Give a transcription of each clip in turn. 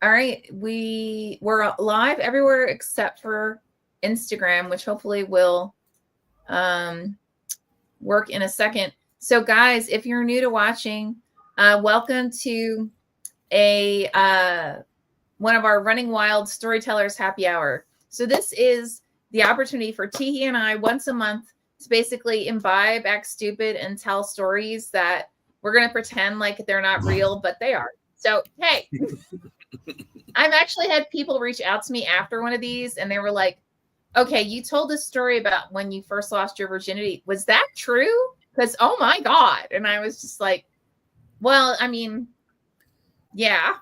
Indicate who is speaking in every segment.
Speaker 1: All right. We're live everywhere except for Instagram, which hopefully will work in a second. So guys, if you're new to watching, welcome to a one of our Running Wild Storytellers happy hour. So this is the opportunity for Teehee and I once a month to basically imbibe, act stupid, and tell stories that we're going to pretend like they're not real, but they are. So, hey, I've actually had people reach out to me after one of these and they were like, okay, you told this story about when you first lost your virginity. Was that true? Because, oh my God. And I was just like, well, I mean, yeah.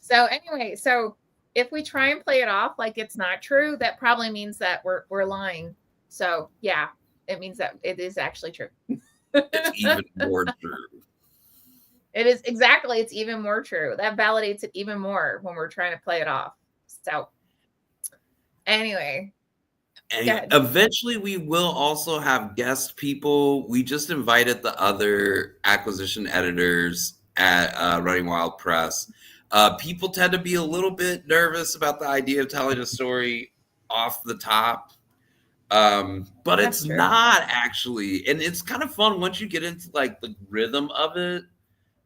Speaker 1: So anyway, so if we try and play it off like it's not true, that probably means that we're lying. So yeah, it means that it is actually true.
Speaker 2: It's even more true.
Speaker 1: It is exactly. It's even more true. That validates it even more when we're trying to play it off. So anyway,
Speaker 2: eventually we will also have guest people. We just invited the other acquisition editors at Running Wild Press. People tend to be a little bit nervous about the idea of telling a story off the top. But it's not actually, and it's kind of fun once you get into like the rhythm of it.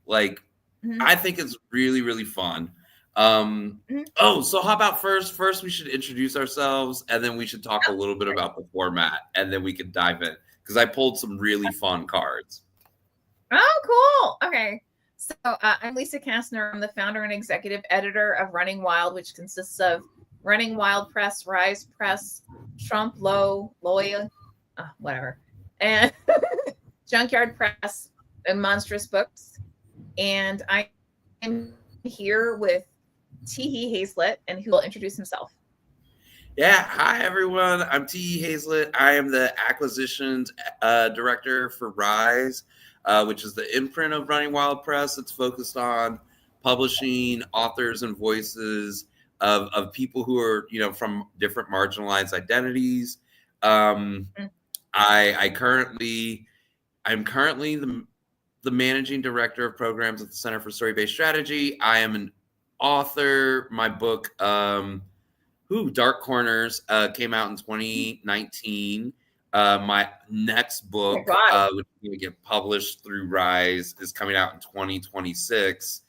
Speaker 2: Like, I think it's really, really fun. Oh, so how about first we should introduce ourselves, and then we should talk a little bit about the format, and then we can dive in, because I pulled some really fun cards.
Speaker 1: Oh, cool. Okay. So I'm Lisa Kastner. I'm the founder and executive editor of Running Wild, which consists of Running Wild Press, Rise Press, Trump Low, Loya, whatever, and Junkyard Press, and Monstrous Books. And I am here with Teehee Hazlett, and who will introduce himself.
Speaker 2: Yeah, hi everyone. I'm Teehee Hazlett. I am the acquisitions director for Rise, which is the imprint of Running Wild Press. It's focused on publishing authors and voices of people who are, from different marginalized identities. I'm currently the managing director of programs at the Center for Story-Based Strategy. I am an author. My book, Dark Corners, came out in 2019. My next book, which is going to get published through Rise, is coming out in 2026.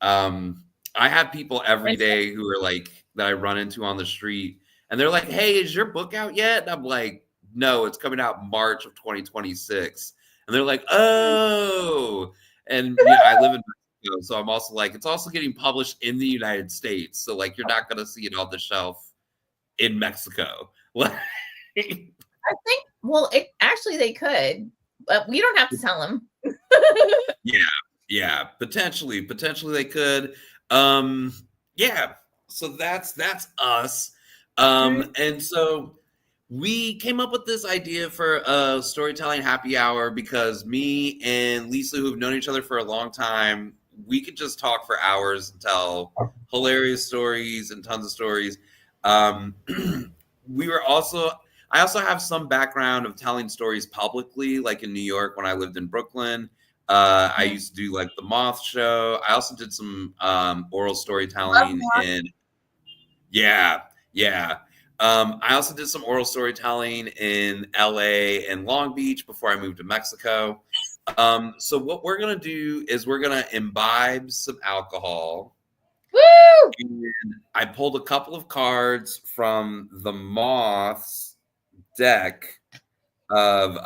Speaker 2: I have people every day who are like, that I run into on the street, and they're like, hey, is your book out yet? And I'm like, no, it's coming out March of 2026. And they're like, oh. And I live in Mexico, so I'm also like, it's also getting published in the United States. So like, you're not going to see it on the shelf in Mexico.
Speaker 1: I think, well, actually they could, but we don't have to tell them.
Speaker 2: Yeah, potentially they could. Yeah, so that's us. And so we came up with this idea for a storytelling happy hour because me and Lisa, who've known each other for a long time, we could just talk for hours and tell hilarious stories and tons of stories. I also have some background of telling stories publicly, like in New York when I lived in Brooklyn. I used to do like the Moth Show. I also did some oral storytelling I also did some oral storytelling in LA and Long Beach before I moved to Mexico. So what we're going to do is we're going to imbibe some alcohol.
Speaker 1: Woo!
Speaker 2: And I pulled a couple of cards from the Moth's deck of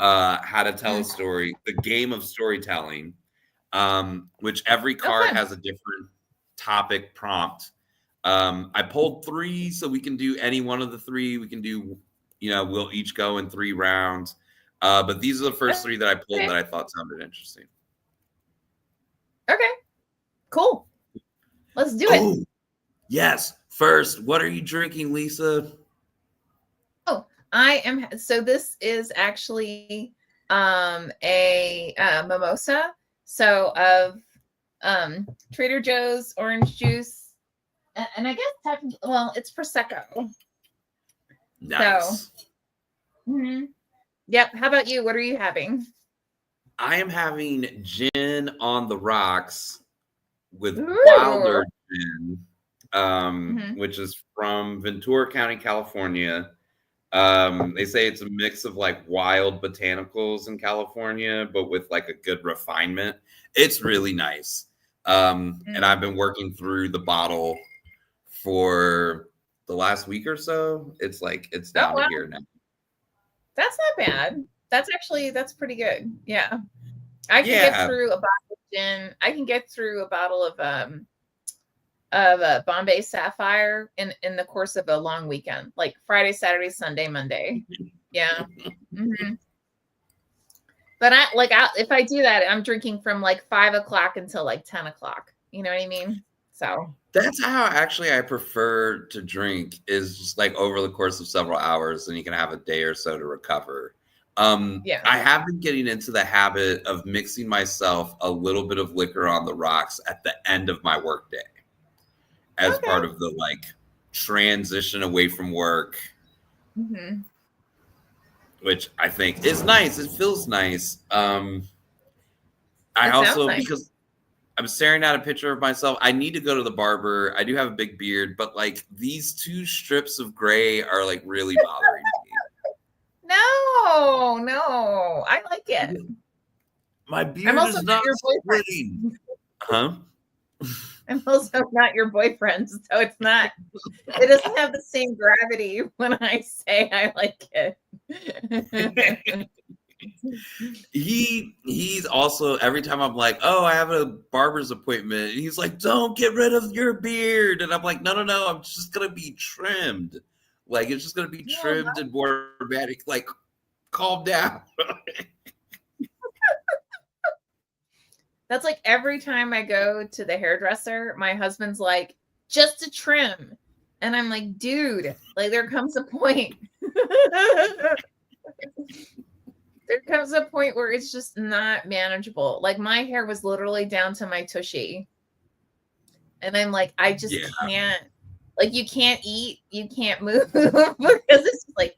Speaker 2: how to tell a story, the game of storytelling, which every card has a different topic prompt. I pulled 3, so we can do any one of the 3. We can do, we'll each go in 3 rounds. But these are the first 3 that I pulled that I thought sounded interesting.
Speaker 1: Okay, cool. Let's do it.
Speaker 2: Yes. First, what are you drinking, Lisa?
Speaker 1: Oh, I am. So this is actually a mimosa. So of Trader Joe's orange juice, and I guess technically, well, it's prosecco.
Speaker 2: Nice.
Speaker 1: So, yep. How about you? What are you having?
Speaker 2: I am having gin on the rocks with
Speaker 1: Ooh.
Speaker 2: Wilder Gin,
Speaker 1: Mhm.
Speaker 2: which is from Ventura County, California. They say it's a mix of like wild botanicals in California, but with like a good refinement. It's really nice. And
Speaker 1: Mm.
Speaker 2: I've been working through the bottle for the last week or so. It's like it's
Speaker 1: Oh
Speaker 2: down to
Speaker 1: wow,
Speaker 2: here now.
Speaker 1: that's not bad. That's pretty good. Yeah, I can get
Speaker 2: Yeah.
Speaker 1: through a bottle of gin. I can get through a bottle of a Bombay Sapphire in the course of a long weekend, like Friday, Saturday, Sunday, Monday. Yeah. Hmm. But if I do that, I'm drinking from like 5 o'clock until like 10 o'clock. You know what I mean? So
Speaker 2: That's how actually I prefer to drink is just like over the course of several hours and you can have a day or so to recover.
Speaker 1: yeah.
Speaker 2: I have been getting into the habit of mixing myself a little bit of liquor on the rocks at the end of my workday as
Speaker 1: Okay.
Speaker 2: part of the like transition away from work,
Speaker 1: Hmm.
Speaker 2: which I think is nice. It feels nice. I
Speaker 1: It sounds
Speaker 2: also
Speaker 1: nice.
Speaker 2: because I'm staring at a picture of myself. I need to go to the barber. I do have a big beard, but like these two strips of gray are like really bothering me.
Speaker 1: No, no, I like it.
Speaker 2: My
Speaker 1: I'm
Speaker 2: beard
Speaker 1: also
Speaker 2: is
Speaker 1: not
Speaker 2: not
Speaker 1: your
Speaker 2: splitting.
Speaker 1: boyfriend.
Speaker 2: Huh?
Speaker 1: I'm also not your boyfriend, so it's not. It doesn't have the same gravity when I say I like it.
Speaker 2: He's also every time I'm like, oh, I have a barber's appointment. He's like, don't get rid of your beard, and I'm like, no, no, no, I'm just gonna be trimmed. Like it's just gonna be
Speaker 1: No,
Speaker 2: trimmed and more dramatic. Like, calm down.
Speaker 1: that's like every time I go to the hairdresser, my husband's like, just a trim. And I'm like, dude, like there comes a point. There comes a point where it's just not manageable. Like my hair was literally down to my tushy. And I'm like, I just
Speaker 2: Yeah.
Speaker 1: can't. Like you can't eat, you can't move because it's just like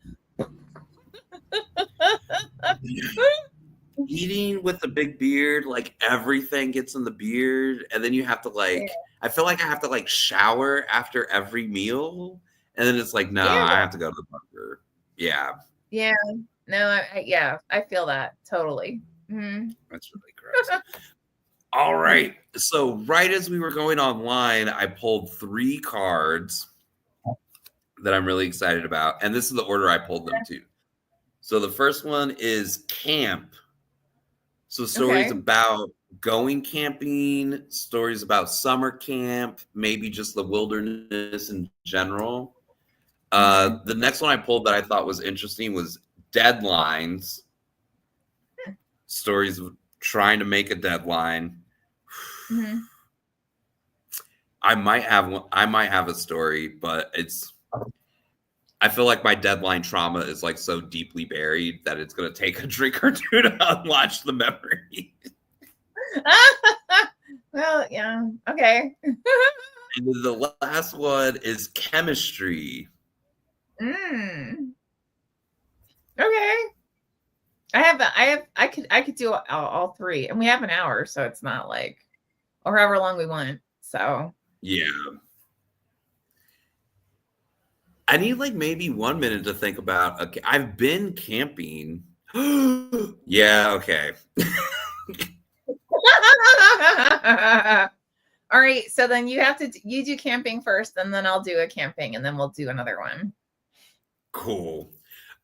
Speaker 2: Eating with a big beard, like everything gets in the beard, and then you have to like I feel like I have to like shower after every meal, and then it's like, no,
Speaker 1: yeah,
Speaker 2: I have to go to the barber. Yeah,
Speaker 1: yeah. No, yeah, I feel that totally. Mhm.
Speaker 2: that's really gross. All right. So right as we were going online, I pulled 3 cards that I'm really excited about. And this is the order I pulled them to. So the first one is camp. So stories
Speaker 1: Okay.
Speaker 2: about going camping, stories about summer camp, maybe just the wilderness in general.
Speaker 1: Mhm.
Speaker 2: The next one I pulled that I thought was interesting was deadlines, stories of trying to make a deadline.
Speaker 1: Mhm.
Speaker 2: I might have one, I might have a story, but I feel like my deadline trauma is like so deeply buried that it's gonna take a drink or two to unlatch the memory.
Speaker 1: Well, yeah. Okay.
Speaker 2: And then the last one is chemistry.
Speaker 1: Mm. Okay. I could do all three, and we have an hour, so it's not like, or however long we want. So
Speaker 2: Yeah. I need like maybe 1 minute to think about. Okay, I've been camping. Yeah, okay.
Speaker 1: all right. So then you do camping first, and then I'll do a camping, and then we'll do another one.
Speaker 2: Cool.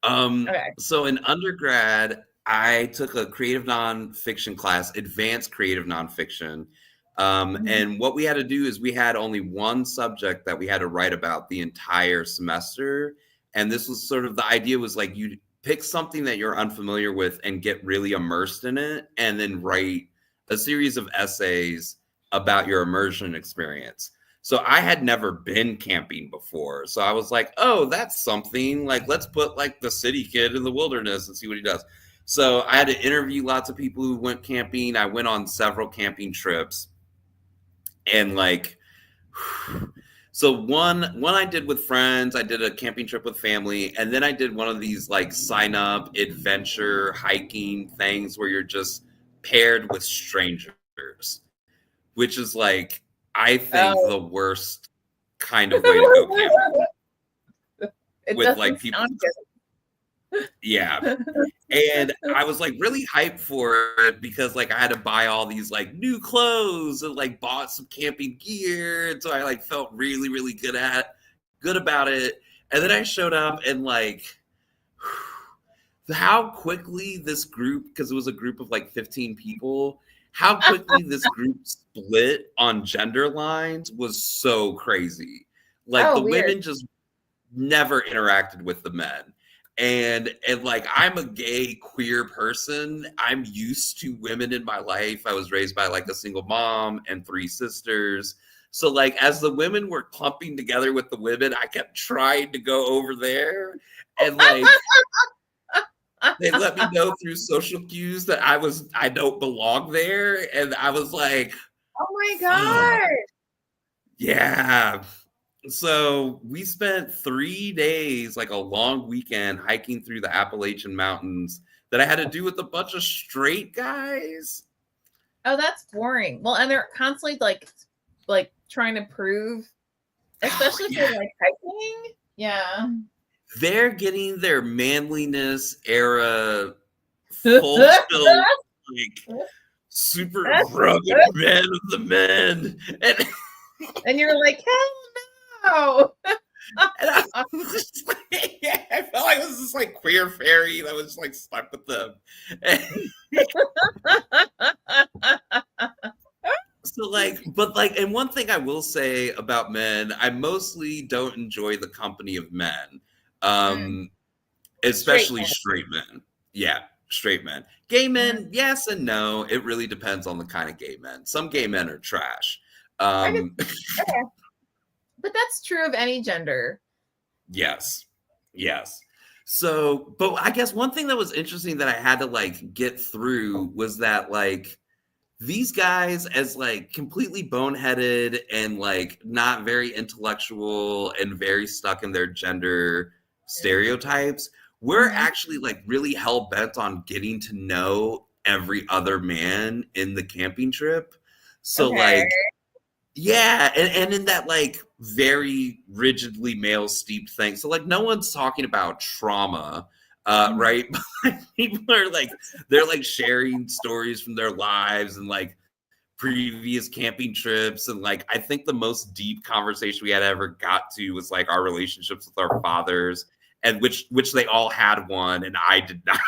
Speaker 1: Okay.
Speaker 2: So in undergrad, I took a creative nonfiction class, advanced creative nonfiction.
Speaker 1: Mhm.
Speaker 2: And what we had to do is we had only one subject that we had to write about the entire semester. And this was sort of the idea was like you pick something that you're unfamiliar with and get really immersed in it, and then write a series of essays about your immersion experience. So I had never been camping before. So I was like, oh, that's something. Like, let's put like the city kid in the wilderness and see what he does. So I had to interview lots of people who went camping. I went on several camping trips. And like so one I did with friends, I did a camping trip with family, and then I did one of these like sign up adventure hiking things where you're just paired with strangers, which is like, I think the worst kind of way to go camping.
Speaker 1: It
Speaker 2: With
Speaker 1: doesn't
Speaker 2: like people.
Speaker 1: sound good.
Speaker 2: Yeah. And I was like really hyped for it because like I had to buy all these like new clothes and like bought some camping gear. And so I like felt really, really good about it. And then I showed up and like how quickly this group, because it was a group of like 15 people, how quickly this group split on gender lines was so crazy. Like the
Speaker 1: Weird.
Speaker 2: women just never interacted with the men. And like I'm a gay queer person. I'm used to women in my life. I was raised by like a single mom and 3 sisters. So like as the women were clumping together with the women, I kept trying to go over there, and like they let me know through social cues that I don't belong there. And I was like,
Speaker 1: oh my God.
Speaker 2: Yeah. So we spent 3 days, like a long weekend, hiking through the Appalachian Mountains that I had to do with a bunch of straight guys.
Speaker 1: Oh, that's boring. Well, and they're constantly like trying to prove, especially for like hiking. Yeah.
Speaker 2: They're getting their manliness era fulfilled, like super rugged men of the men.
Speaker 1: And you're like, hell no.
Speaker 2: And I felt like it was this like queer fairy that was like stuck with them. So like, but like, and one thing I will say about men, I mostly don't enjoy the company of men, especially straight men. Yeah, straight men. Gay men, yes and no. It really depends on the kind of gay men. Some gay men are trash.
Speaker 1: Okay. But that's true of any gender.
Speaker 2: Yes. So, but I guess one thing that was interesting that I had to like get through was that like these guys, as like completely boneheaded and like not very intellectual and very stuck in their gender stereotypes, we're actually like really hell bent on getting to know every other man in the camping trip. So like, yeah, and in that like very rigidly male steeped thing. So like no one's talking about trauma, right? But people are like, they're like sharing stories from their lives and like previous camping trips. And like I think the most deep conversation we had ever got to was like our relationships with our fathers, and which they all had one and I did not.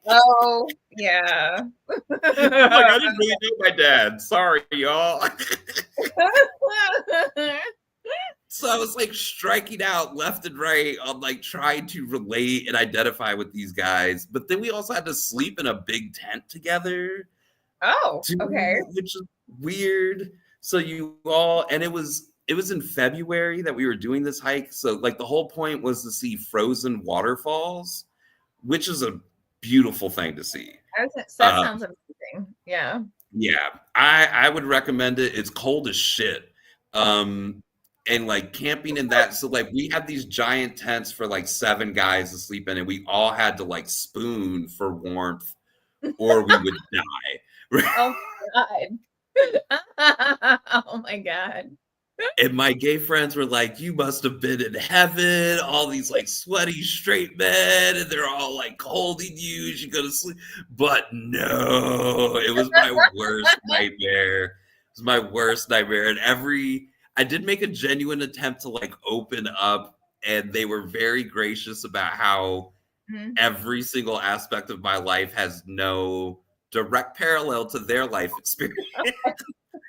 Speaker 1: Oh yeah.
Speaker 2: Like I didn't really know my dad. Sorry, y'all. So I was like striking out left and right on like trying to relate and identify with these guys. But then we also had to sleep in a big tent together.
Speaker 1: Oh, okay.
Speaker 2: Which is weird. So you all, and it was in February that we were doing this hike. So like the whole point was to see frozen waterfalls, which is a beautiful thing to see.
Speaker 1: That sounds amazing. Yeah.
Speaker 2: Yeah, I would recommend it. It's cold as shit. And like camping in that. So like we had these giant tents for like 7 guys to sleep in, and we all had to like spoon for warmth or we would die.
Speaker 1: Oh God. Oh my God.
Speaker 2: And my gay friends were like, you must have been in heaven. All these like sweaty straight men, and they're all like holding you as you go to sleep. But no, it was my worst nightmare. It was my worst nightmare. And I did make a genuine attempt to like open up, and they were very gracious about how every single aspect of my life has no direct parallel to their life experience.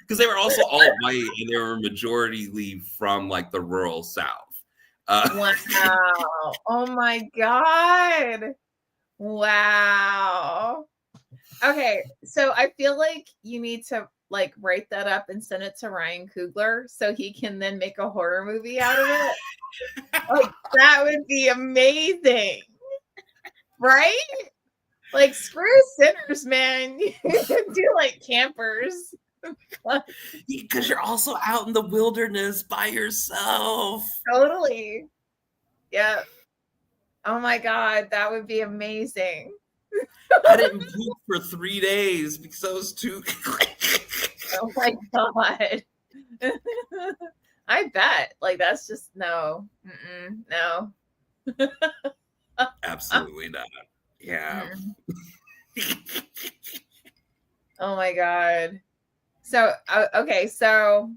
Speaker 2: Because they were also all white and they were majority from like the rural South.
Speaker 1: Wow. Oh my God. Wow. Okay. So I feel like you need to like write that up and send it to Ryan Coogler so he can then make a horror movie out of it. Like that would be amazing. Right? Like screw sinners, man. You do like campers.
Speaker 2: Because you're also out in the wilderness by yourself.
Speaker 1: Totally. Yeah. Oh my God, that would be amazing.
Speaker 2: I didn't poop for 3 days because I was too.
Speaker 1: Oh my God. I bet. Like, that's just no. No.
Speaker 2: Absolutely not. Yeah.
Speaker 1: Oh my God. So, okay. So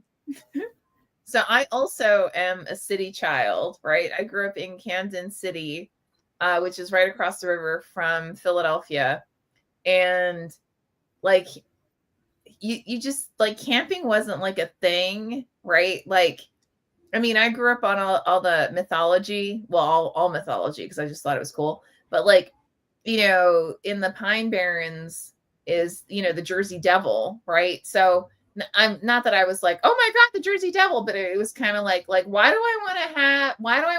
Speaker 1: I also am a city child, right? I grew up in Camden City, which is right across the river from Philadelphia. And like, you just like camping wasn't like a thing, right? Like, I mean, I grew up on all the mythology, well, all mythology, because I just thought it was cool. But like, in the Pine Barrens is, the Jersey Devil, right? So I'm not that I was like, oh my God, the Jersey Devil, but it was kind of like, why do I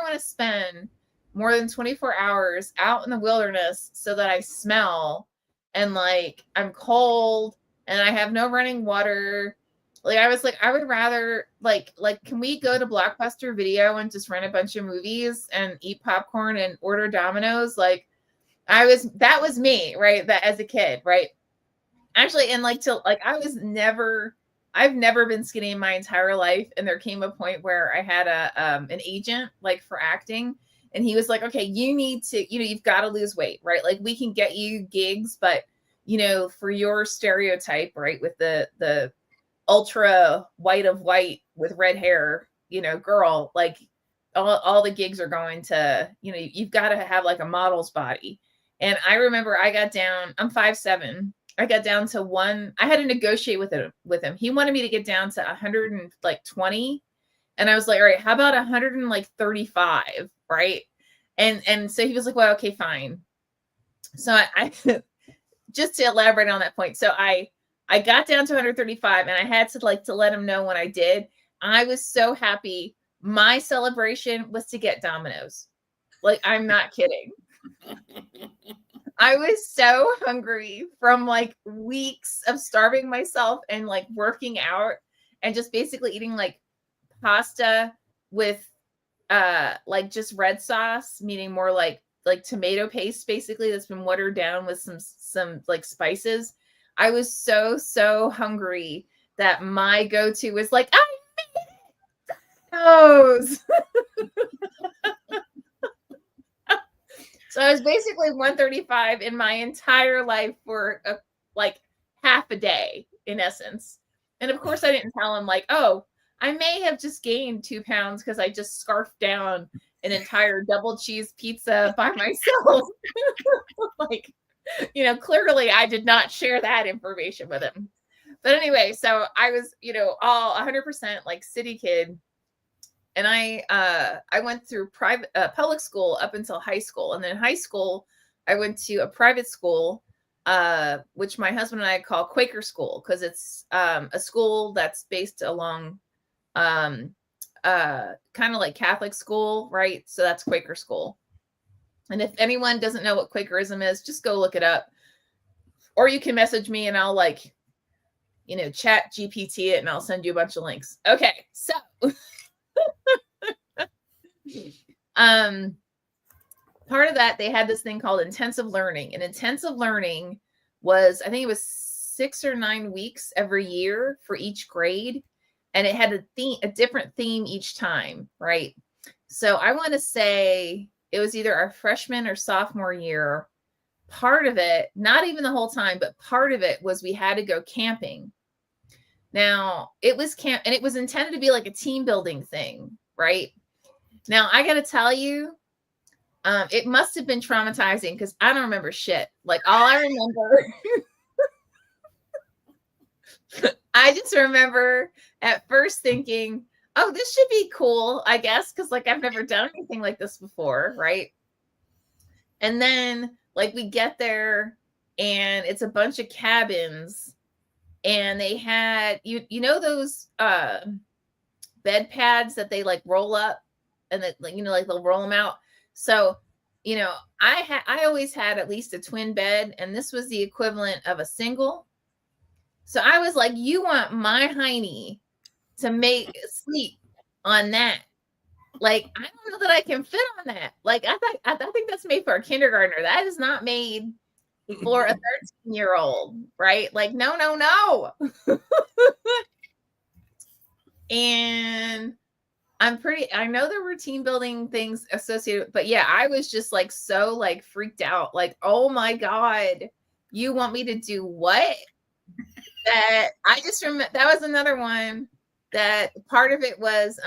Speaker 1: want to spend more than 24 hours out in the wilderness so that I smell and like I'm cold and I have no running water? Like, I was like, I would rather like can we go to Blockbuster Video and just rent a bunch of movies and eat popcorn and order Domino's? Like, that was me, right? That as a kid, right? Actually, and like till like I've never been skinny in my entire life. And there came a point where I had an agent like for acting, and he was like, okay, you need to, you've got to lose weight, right? Like, we can get you gigs, but for your stereotype, right, with the ultra white of white with red hair, girl, like all the gigs are going to, you've got to have like a model's body. And I remember I got down, I'm 5'7". I got down to I had to negotiate with him. He wanted me to get down to 120. And I was like, all right, how about 135? Right. And so he was like, well, okay, fine. So I just to elaborate on that point. So I got down to 135, and I had to let him know when I did. I was so happy. My celebration was to get Domino's. Like, I'm not kidding. I was so hungry from like weeks of starving myself and like working out and just basically eating like pasta with like just red sauce, meaning more like tomato paste, basically, that's been watered down with some like spices. I was so hungry that my go-to was like, I those. So I was basically 135 in my entire life for like half a day, in essence. And of course, I didn't tell him like, oh, I may have just gained 2 pounds because I just scarfed down an entire double cheese pizza by myself. Like, clearly I did not share that information with him. But anyway, so I was, all 100% like city kid. And I went through public school up until high school. And then high school, I went to a private school, which my husband and I call Quaker school, because it's a school that's based along kind of like Catholic school, right? So that's Quaker school. And if anyone doesn't know what Quakerism is, just go look it up. Or you can message me and I'll chat GPT it and I'll send you a bunch of links. Okay, so part of that, they had this thing called intensive learning. And intensive learning was, I think it was 6 or 9 weeks every year for each grade. And it had a different theme each time, right? So I want to say it was either our freshman or sophomore year. Part of it, not even the whole time, but part of it was we had to go camping. Now, it was camp, and it was intended to be like a team building thing, right? Now, I got to tell you, it must have been traumatizing because I don't remember shit. Like, all I remember, I just remember at first thinking, oh, this should be cool, I guess, because like I've never done anything like this before, right? And then like we get there and it's a bunch of cabins, and they had those bed pads that they like roll up and that like they'll roll them out. So I always had at least a twin bed, and this was the equivalent of a single. So I was like, you want my hiney to make sleep on that? Like, I don't know that I can fit on that. Like, I think that's made for a kindergartner. That is not made for a 13-year-old, right? Like, no, no, no. And I know there were team building things associated, but yeah, I was just like so like freaked out. Like, oh my God, you want me to do what? That I just remember that was another one that part of it was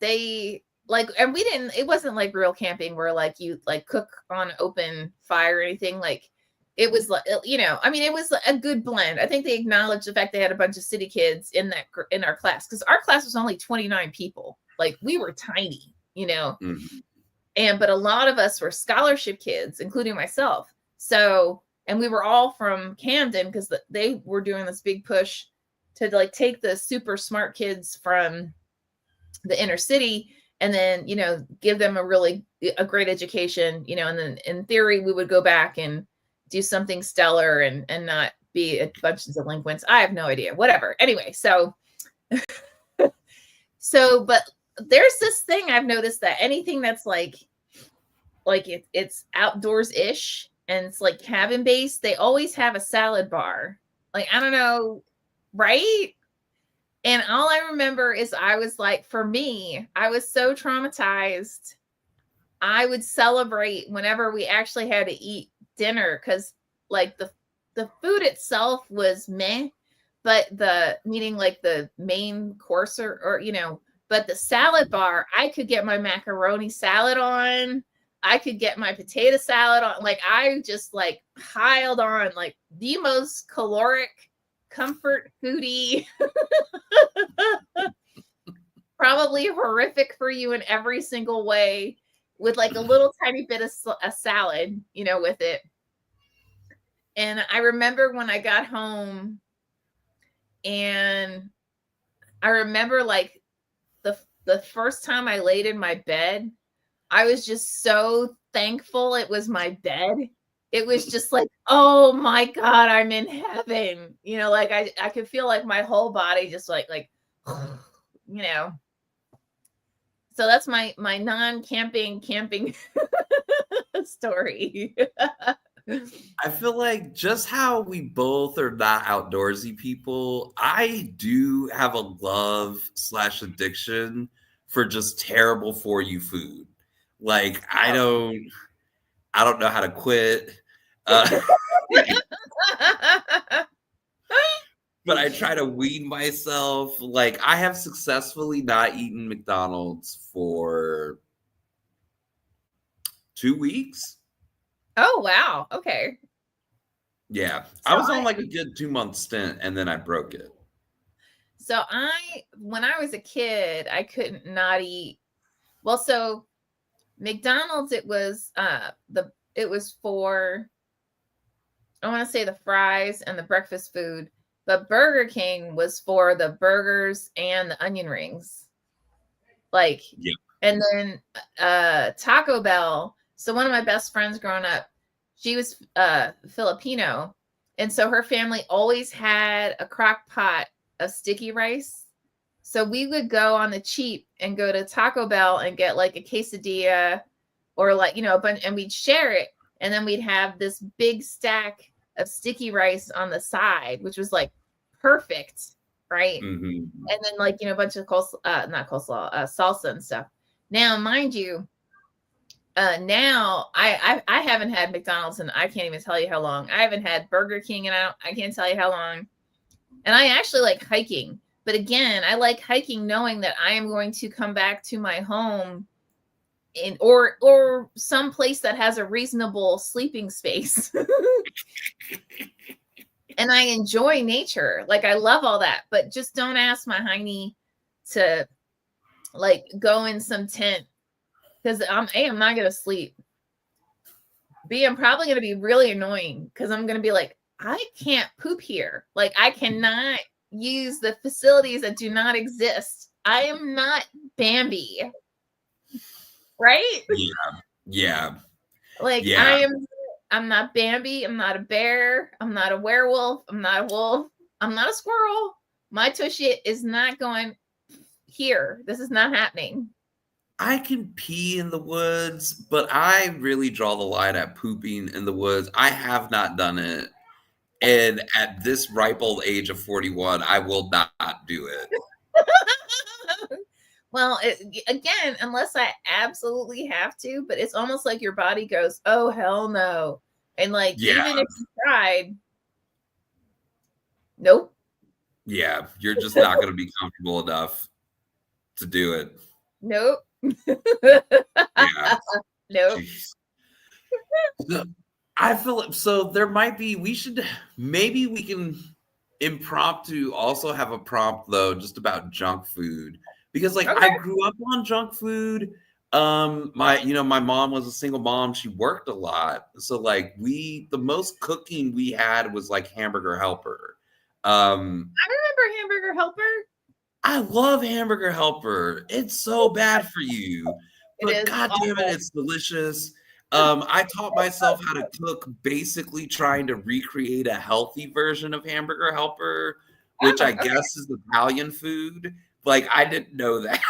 Speaker 1: they like, and it wasn't like real camping where like you like cook on open fire or anything. Like it was like, I mean, it was a good blend. I think they acknowledged the fact they had a bunch of city kids in our class, because our class was only 29 people. Like we were tiny,
Speaker 2: Mm-hmm.
Speaker 1: but a lot of us were scholarship kids, including myself. So, and we were all from Camden because they were doing this big push to like take the super smart kids from the inner city and then, give them a great education, and then in theory, we would go back and do something stellar and not be a bunch of delinquents. I have no idea, whatever. Anyway, but there's this thing I've noticed that anything that's like it's outdoors ish and it's like cabin based, they always have a salad bar. Like, I don't know, right? And all I remember is I was like, for me, I was so traumatized. I would celebrate whenever we actually had to eat dinner because like the food itself was meh, but meaning like the main course or but the salad bar, I could get my macaroni salad on. I could get my potato salad on. Like I just like piled on like the most caloric comfort foodie. Probably horrific for you in every single way, with like a little tiny bit of a salad, with it. And I remember when I got home, and I remember like the first time I laid in my bed, I was just so thankful it was my bed. It was just like, oh my God, I'm in heaven. Like I could feel like my whole body just like, So that's my non-camping story.
Speaker 2: I feel like just how we both are not outdoorsy people, I do have a love/addiction for just terrible for you food. Like I don't know how to quit. But I try to wean myself. Like I have successfully not eaten McDonald's for 2 weeks.
Speaker 1: Oh, wow. Okay.
Speaker 2: Yeah. I was on like a good 2-month stint and then I broke it.
Speaker 1: So when I was a kid, I couldn't not eat. Well, so McDonald's, it was for, I want to say the fries and the breakfast food, but Burger King was for the burgers and the onion rings. Like,
Speaker 2: yeah.
Speaker 1: And then Taco Bell. So one of my best friends growing up, she was Filipino. And so her family always had a crock pot of sticky rice. So we would go on the cheap and go to Taco Bell and get like a quesadilla or like, a bunch, and we'd share it. And then we'd have this big stack of sticky rice on the side, which was like perfect, right?
Speaker 2: Mm-hmm.
Speaker 1: And then like, a bunch of salsa and stuff. Now, mind you, now I haven't had McDonald's and I can't even tell you how long. I haven't had Burger King and I can't tell you how long. And I actually like hiking. But again, I like hiking knowing that I am going to come back to my home or some place that has a reasonable sleeping space. And I enjoy nature. Like I love all that, but just don't ask my hiney to like go in some tent because I'm not going to sleep. B, I'm probably going to be really annoying because I'm going to be like, I can't poop here. Like I cannot use the facilities that do not exist. I am not Bambi. Right?
Speaker 2: Yeah.
Speaker 1: Like
Speaker 2: yeah.
Speaker 1: I'm not Bambi. I'm not a bear. I'm not a werewolf. I'm not a wolf. I'm not a squirrel. My tushy is not going here. This is not happening.
Speaker 2: I can pee in the woods, but I really draw the line at pooping in the woods. I have not done it. And at this ripe old age of 41, I will not do it.
Speaker 1: Well, again, unless I absolutely have to, but it's almost like your body goes, oh, hell no. And like,
Speaker 2: Yeah.
Speaker 1: even if you tried, nope.
Speaker 2: Yeah. You're just not going to be comfortable enough to do it.
Speaker 1: Nope.
Speaker 2: Yeah.
Speaker 1: Nope.
Speaker 2: Jeez. So, I feel so there might be, maybe we can impromptu also have a prompt though, just about junk food. Because like
Speaker 1: Okay.
Speaker 2: I grew up on junk food. My mom was a single mom. She worked a lot. So like the most cooking we had was like Hamburger Helper.
Speaker 1: I remember Hamburger Helper.
Speaker 2: I love Hamburger Helper. It's so bad for you,
Speaker 1: It
Speaker 2: but
Speaker 1: is
Speaker 2: god damn it,
Speaker 1: awful.
Speaker 2: it's delicious. I taught myself how to cook, basically trying to recreate a healthy version of Hamburger Helper, which
Speaker 1: Oh,
Speaker 2: I
Speaker 1: okay.
Speaker 2: guess is Italian food. Like I didn't know that.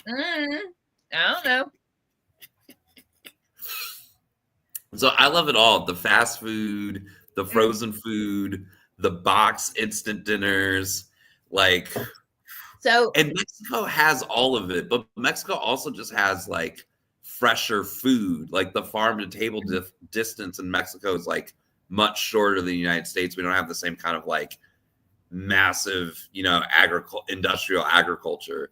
Speaker 1: I don't know.
Speaker 2: So I love it all. The fast food, the frozen food, the box instant dinners, like
Speaker 1: So,
Speaker 2: and Mexico has all of it, but Mexico also just has like fresher food. Like the farm to table distance in Mexico is like much shorter than the United States. We don't have the same kind of like massive, industrial agriculture.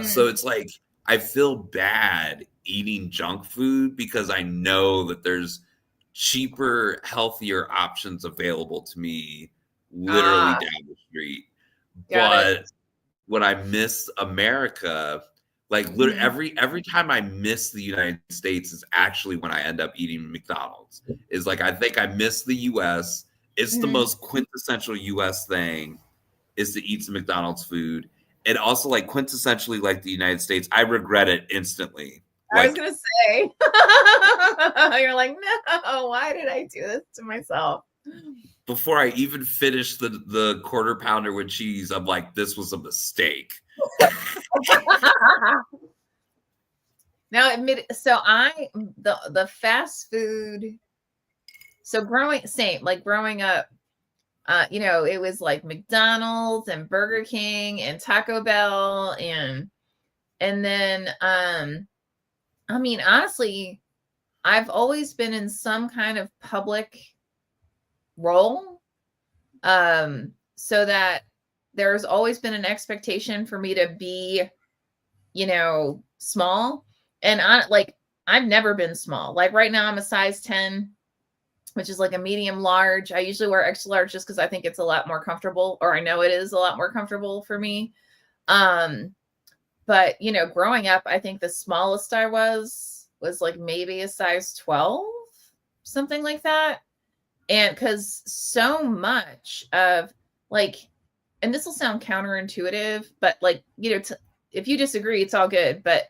Speaker 2: So it's like I feel bad eating junk food because I know that there's cheaper, healthier options available to me literally down the street.
Speaker 1: got it.
Speaker 2: But when I miss America, like every time I miss the United States is actually when I end up eating McDonald's. Is like I think I miss the US. It's the most quintessential US thing is to eat some McDonald's food. And also like quintessentially like the United States, I regret it instantly.
Speaker 1: I was
Speaker 2: Like
Speaker 1: gonna say, you're like, no, why did I do this to myself?
Speaker 2: before I even finish the quarter pounder with cheese, I'm like, this was a mistake.
Speaker 1: Now, the fast food. So growing up, it was like McDonald's and Burger King and Taco Bell and then I mean, honestly, I've always been in some kind of public role. So that there's always been an expectation for me to be, small. And I've never been small. Like right now I'm a size 10, which is like a medium large. I usually wear extra large just because I think it's a lot more comfortable, or I know it is a lot more comfortable for me. But growing up, I think the smallest I was like maybe a size 12, something like that. And because so much of like, and this will sound counterintuitive, but like, if you disagree, it's all good. But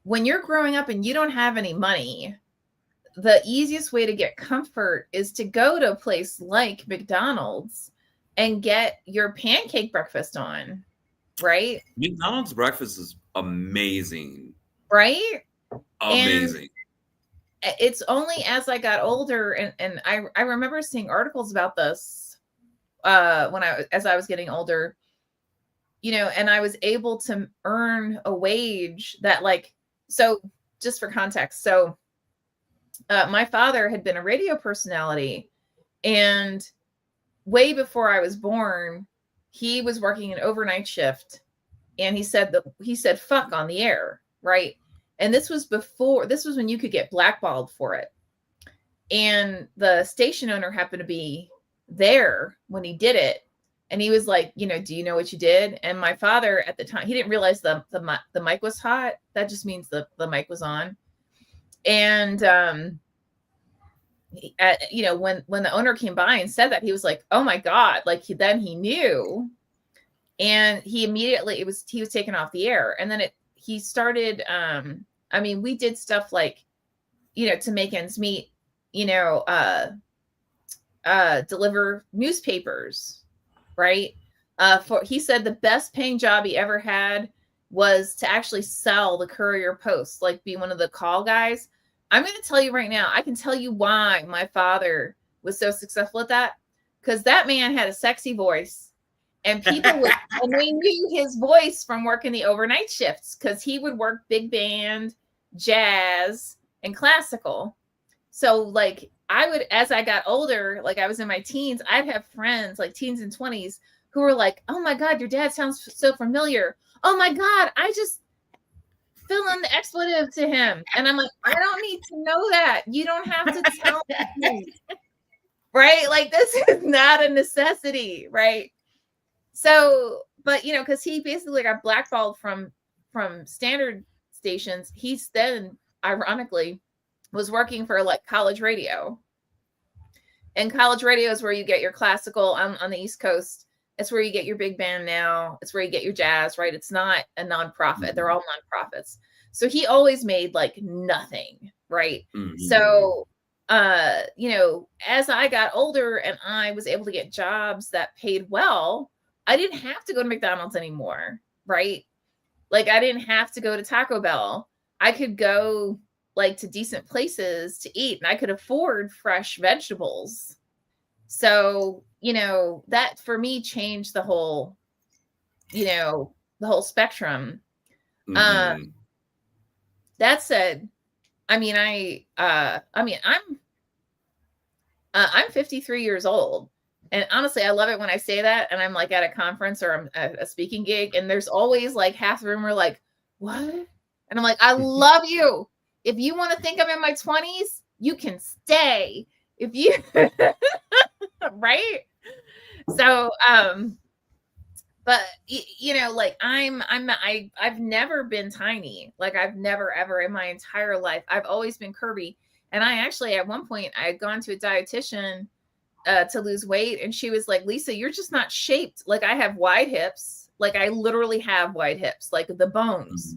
Speaker 1: when you're growing up and you don't have any money, the easiest way to get comfort is to go to a place like McDonald's and get your pancake breakfast on, right?
Speaker 2: McDonald's breakfast is amazing.
Speaker 1: Right?
Speaker 2: Amazing.
Speaker 1: And it's only as I got older, and I remember seeing articles about this as I was getting older, and I was able to earn a wage that so just for context. So my father had been a radio personality, and way before I was born, he was working an overnight shift, and he said fuck on the air, right? And this was when you could get blackballed for it. And the station owner happened to be there when he did it. And he was like, do you know what you did? And my father at the time, he didn't realize the mic was hot. That just means the mic was on. And, when the owner came by and said that, he was like, oh my God, then he knew. And he immediately, he was taken off the air. And then he started, we did stuff like, to make ends meet, deliver newspapers, right? He said the best paying job he ever had was to actually sell the Courier Post, like be one of the call guys. I'm going to tell you right now, I can tell you why my father was so successful at that, because that man had a sexy voice, and and we knew his voice from working the overnight shifts, because he would work big band, jazz, and classical. So like I would, as I got older, like I was in my teens, I'd have friends like teens and 20s who were like, "Oh my God, your dad sounds so familiar. Oh my God, I just fill in the expletive to him." And I'm like, I don't need to know that. You don't have to tell me. Right? Like this is not a necessity, right? So, but you know, because he basically got blackballed from standard stations, he's then ironically was working for like college radio. And college radio is where you get your classical on the East Coast. It's where you get your big band now. It's where you get your jazz, right? It's not a nonprofit. They're all nonprofits. So he always made like nothing, right?
Speaker 2: Mm-hmm.
Speaker 1: So, you know, as I got older and I was able to get jobs that paid well, I didn't have to go to McDonald's anymore, right? Like I didn't have to go to Taco Bell. I could go like to decent places to eat, and I could afford fresh vegetables. So, you know, that for me changed the whole, you know, the whole spectrum.
Speaker 2: Mm-hmm.
Speaker 1: That said, I mean, I'm 53 years old. And honestly, I love it when I say that and I'm like at a conference or I'm at a speaking gig and there's always like half the room are like, "What?" And I'm like, "I love you. If you want to think I'm in my 20s, you can stay. If you right?" So, but you know, like I've never been tiny. Like I've never ever in my entire life. I've always been curvy. And I actually at one point I had gone to a dietitian to lose weight, and she was like, "Lisa, you're just not shaped. Like I have wide hips. Like I literally have wide hips, like the bones.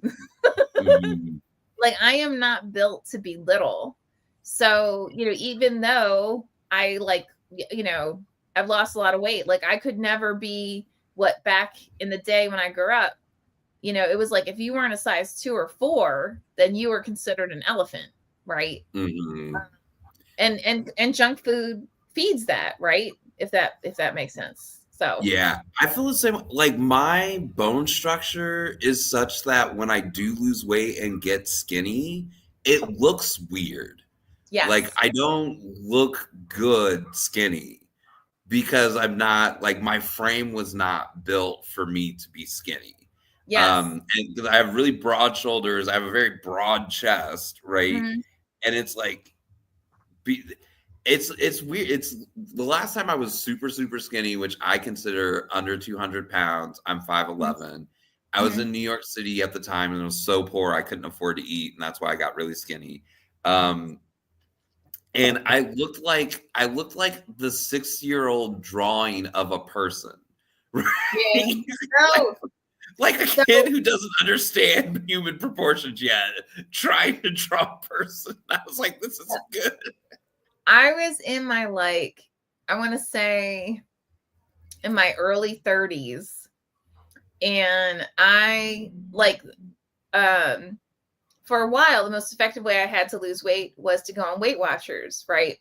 Speaker 2: Mm-hmm.
Speaker 1: Like I am not built to be little." So, you know, even though I like, you know, I've lost a lot of weight, like I could never be what back in the day when I grew up, you know, it was like if you weren't a size 2 or 4, then you were considered an elephant, right?
Speaker 2: Mm-hmm.
Speaker 1: And junk food feeds that, right? If that makes sense. So
Speaker 2: Yeah, I feel the same. Like my bone structure is such that when I do lose weight and get skinny, it looks weird. Like
Speaker 1: yes.
Speaker 2: I don't look good skinny because I'm not like my frame was not built for me to be skinny.
Speaker 1: Yes.
Speaker 2: And 'cause I have really broad shoulders, I have a very broad chest, right?
Speaker 1: Mhm.
Speaker 2: And it's like be, it's weird. It's the last time I was super skinny, which I consider under 200 pounds. I'm 5'11". I was
Speaker 1: Mhm.
Speaker 2: in New York City at the time and I was so poor I couldn't afford to eat, and that's why I got really skinny. And I looked like the 6-year-old drawing of a person, right?
Speaker 1: Yeah. No.
Speaker 2: Like a
Speaker 1: So
Speaker 2: kid who doesn't understand human proportions yet, trying to draw a person. I was like, this is good.
Speaker 1: I was in my like, I want to say in my early 30s, and I like for a while the most effective way I had to lose weight was to go on Weight Watchers, right?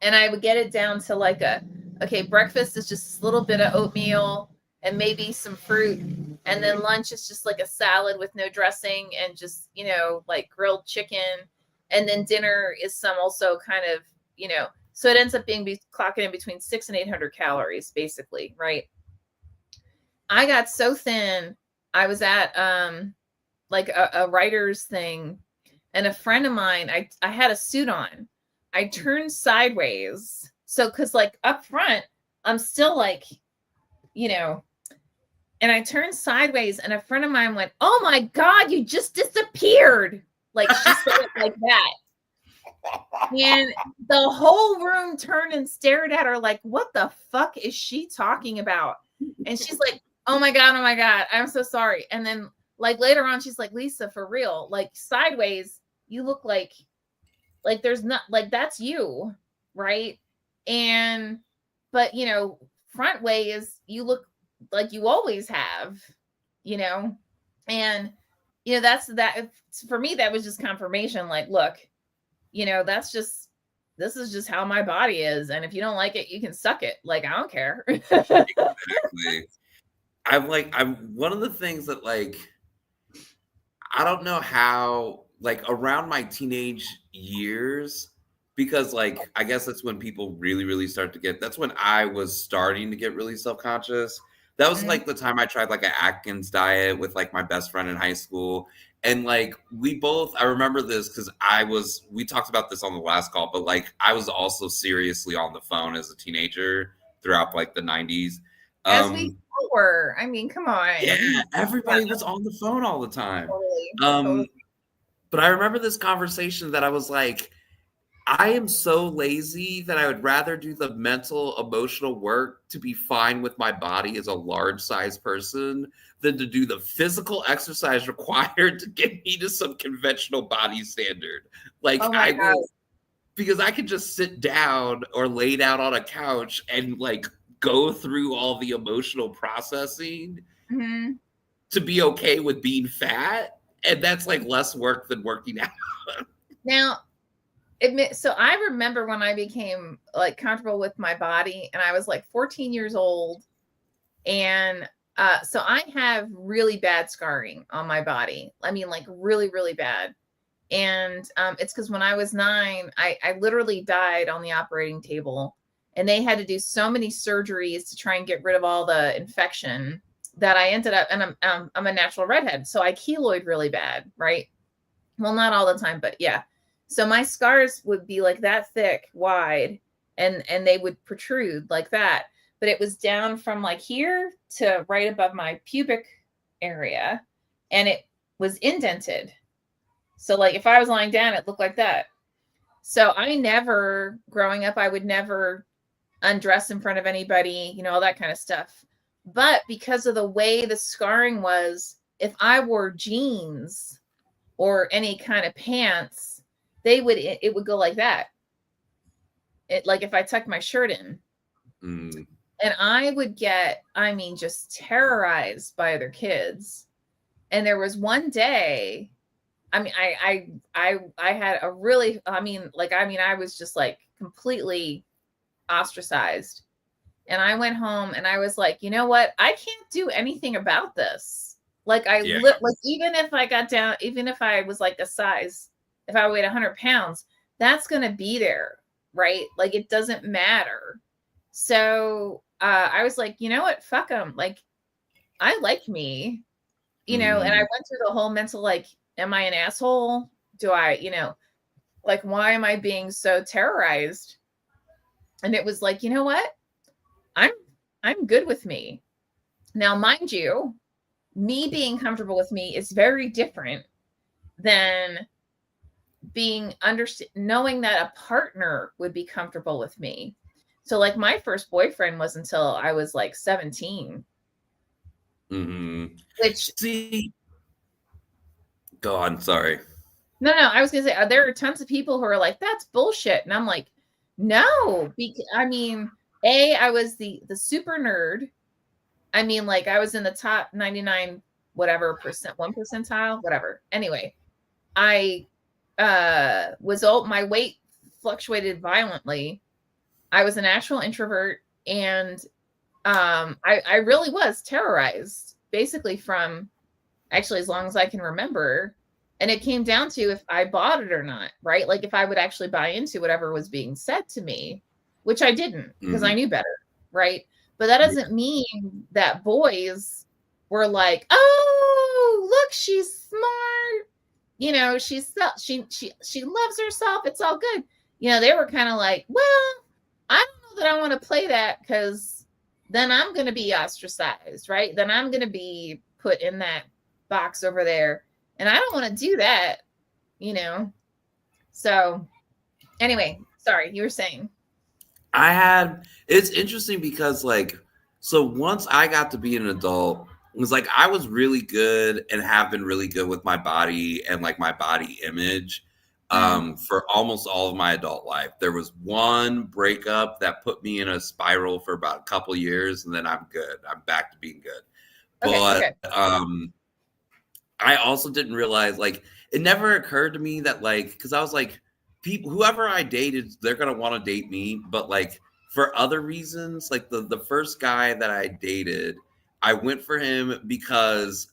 Speaker 1: And I would get it down to like okay, breakfast is just a little bit of oatmeal and maybe some fruit, and then lunch is just like a salad with no dressing and just, you know, like grilled chicken, and then dinner is some also kind of, you know, so it ends up being clocking in between 600 and 800 calories basically, right? I got so thin. I was at like a writer's thing, and a friend of mine, I had a suit on. I turned sideways. So cuz like up front, I'm still like, you know, and I turned sideways and a friend of mine went, "Oh my God, you just disappeared." Like she said it like that. And the whole room turned and stared at her like, "What the fuck is she talking about?" And she's like, "Oh my God, I'm so sorry." And then like later on, she's like, "Lisa, for real, like sideways, you look like there's not like that's you, right?" And but you know, front way is you look like you always have, and that's that. For me, that was just confirmation. Like, look, this is just how my body is, and if you don't like it, you can suck it. Like, I don't care.
Speaker 2: Exactly. I'm one of the things that, like, I don't know how, like, around my teenage years, because, like, I guess that's when people really, really start to get, that's when I was starting to get really self-conscious. That was like the time I tried like an Atkins diet with like my best friend in high school. And like I remember this because we talked about this on the last call, but like I was also seriously on the phone as a teenager throughout like the 90s.
Speaker 1: As we were. I mean, come on.
Speaker 2: Yeah, everybody was on the phone all the time.
Speaker 1: Totally.
Speaker 2: But I remember this conversation that I was like, I am so lazy that I would rather do the mental, emotional work to be fine with my body as a large size person than to do the physical exercise required to get me to some conventional body standard. Like, because I could just sit down or lay down on a couch and like go through all the emotional processing to be okay with being fat. And that's like less work than working out.
Speaker 1: Now, so I remember when I became like comfortable with my body, and I was like 14 years old, and so I have really bad scarring on my body. I mean, like really, really bad. And it's because when I was 9, I literally died on the operating table, and they had to do so many surgeries to try and get rid of all the infection that I ended up, and I'm a natural redhead, so I keloid really bad, right? Well, not all the time, but yeah. So my scars would be like that thick, wide, and they would protrude like that. But it was down from like here to right above my pubic area, and it was indented. So like if I was lying down, it looked like that. So growing up, I would never undress in front of anybody, all that kind of stuff. But because of the way the scarring was, if I wore jeans or any kind of pants, it would go like that. It, like if I tucked my shirt in, and I would get, just terrorized by other kids. And there was one day, I had a really, I was just like completely ostracized. And I went home and I was like, you know what? I can't do anything about this. Like even if I got down, even if I was like a size, if I weighed 100 pounds, that's going to be there, right? Like it doesn't matter. So I was like, you know what? Fuck them. Like I like me, and I went through the whole mental, like, am I an asshole? Do I, like, why am I being so terrorized? And it was like, you know what? I'm good with me. Now, mind you, me being comfortable with me is very different than knowing that a partner would be comfortable with me. So like my first boyfriend was until I was like 17. Which,
Speaker 2: go on, sorry.
Speaker 1: No, I was gonna say there are tons of people who are like, that's bullshit. And I'm like, no, I was the super nerd. Like I was in the top 99 whatever percent, 1 percentile, whatever. Anyway, I was old. My weight fluctuated violently. I was an actual introvert, and I really was terrorized basically from actually as long as I can remember. And it came down to if I bought it or not, right? Like if I would actually buy into whatever was being said to me, which I didn't because I knew better, right? But that doesn't mean that boys were like, oh, look, she's smart. She loves herself. It's all good. They were kind of like, well, I don't know that I want to play that because then I'm going to be ostracized, right? Then I'm going to be put in that box over there. And I don't want to do that, So anyway, sorry, you were saying.
Speaker 2: It's interesting because so once I got to be an adult, it was like I was really good and have been really good with my body and like my body image. for almost all of my adult life. There was one breakup that put me in a spiral for about a couple years, and then I'm good. I'm back to being good.
Speaker 1: Okay.
Speaker 2: But
Speaker 1: Okay.
Speaker 2: I also didn't realize, like, it never occurred to me that, like, because I was like, people, whoever I dated, they're gonna want to date me, but like for other reasons, like the first guy that I dated, I went for him because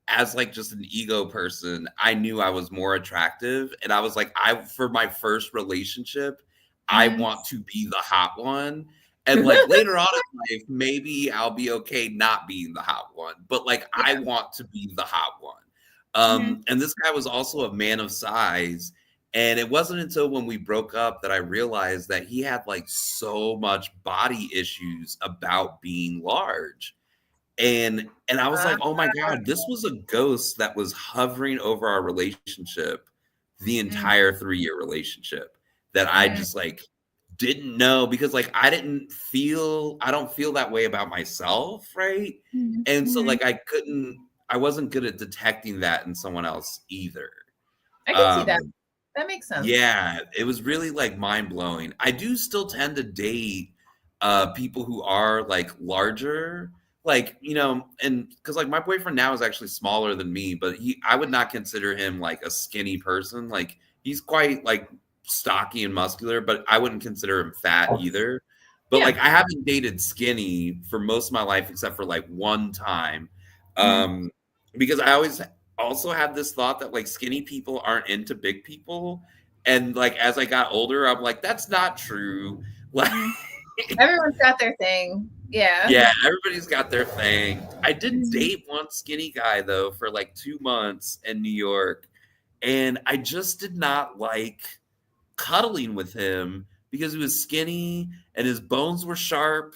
Speaker 2: as like just an ego person, I knew I was more attractive. And I was like, for my first relationship, I
Speaker 1: Mm-hmm.
Speaker 2: want to be the hot one. And like later on in life, maybe I'll be okay not being the hot one, but like I
Speaker 1: Yeah.
Speaker 2: want to be the hot one.
Speaker 1: Mm-hmm.
Speaker 2: And this guy was also a man of size. And it wasn't until when we broke up that I realized that he had like so much body issues about being large. And I was like, "Oh my god, this was a ghost that was hovering over our relationship the entire 3-year relationship that I just like didn't know because like I don't feel that way about myself, right? And so
Speaker 1: Mm-hmm.
Speaker 2: like I wasn't good at detecting that in someone else either.
Speaker 1: I can see that.
Speaker 2: Um
Speaker 1: That makes sense.
Speaker 2: yeah, it was really like mind blowing. I do still tend to date people who are like larger, like, you know, and because like my boyfriend now is actually smaller than me, but I would not consider him like a skinny person. Like he's quite like stocky and muscular, but I wouldn't consider him fat either. But
Speaker 1: Yeah.
Speaker 2: like I haven't dated skinny for most of my life except for like one time.
Speaker 1: Mm-hmm.
Speaker 2: Um because I always also had this thought that like skinny people aren't into big people. And like as I got older, I'm like, that's not true. Like
Speaker 1: Mm-hmm. Everyone's got their thing. Yeah.
Speaker 2: yeah, everybody's got their thing. I did
Speaker 1: Mm-hmm.
Speaker 2: date one skinny guy though for like 2 months in New York. And I just did not like cuddling with him because he was skinny and his bones were sharp.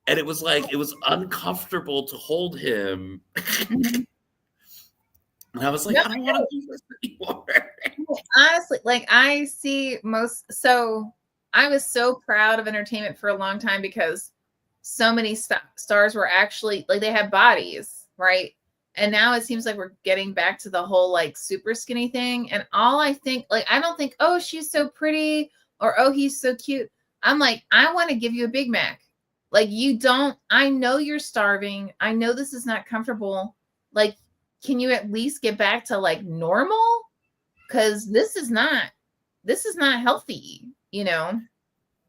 Speaker 2: And it was like it was uncomfortable to hold him.
Speaker 1: Mm-hmm.
Speaker 2: And I was like,
Speaker 1: No,
Speaker 2: I don't want to do this anymore.
Speaker 1: honestly, like I see most. So I was so proud of entertainment for a long time because so many stars were actually like they had bodies, right? And now it seems like we're getting back to the whole like super skinny thing. And all I think, like, I don't think, oh, she's so pretty or oh, he's so cute. I'm like, I want to give you a Big Mac. Like, you don't, I know you're starving. I know this is not comfortable. Like, can you at least get back to like normal? Because this is not healthy, you know?